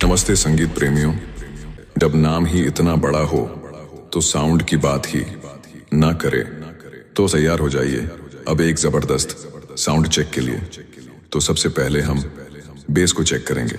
नमस्ते संगीत प्रेमियों। जब नाम ही इतना बड़ा हो तो साउंड की बात ही ना करे तो तैयार हो जाइए अब एक जबरदस्त साउंड चेक के लिए। तो सबसे पहले हम बेस को चेक करेंगे।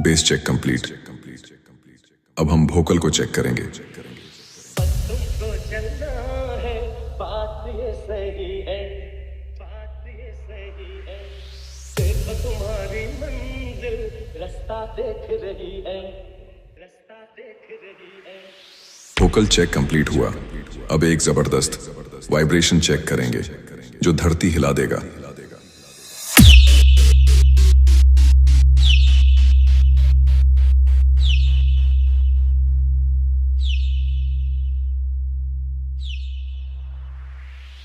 Base check complete. अब हम वोकल को चेक करेंगे। तुमको चलना है, बात ये सही है, बात ये सही है। देखो तुम्हारी मंजिल रास्ता देख रही है, रास्ता देख रही है। वोकल चेक कंप्लीट हुआ। अब एक जबरदस्त वाइब्रेशन चेक करेंगे जो धरती हिला देगा।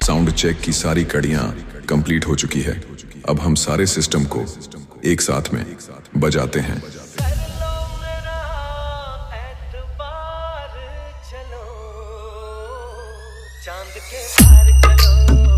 साउंड चेक की सारी कड़ियां कंप्लीट हो चुकी है। अब हम सारे सिस्टम को एक साथ में बजाते हैं। कर लो मेरा एतबार, चलो चांद के पार चलो।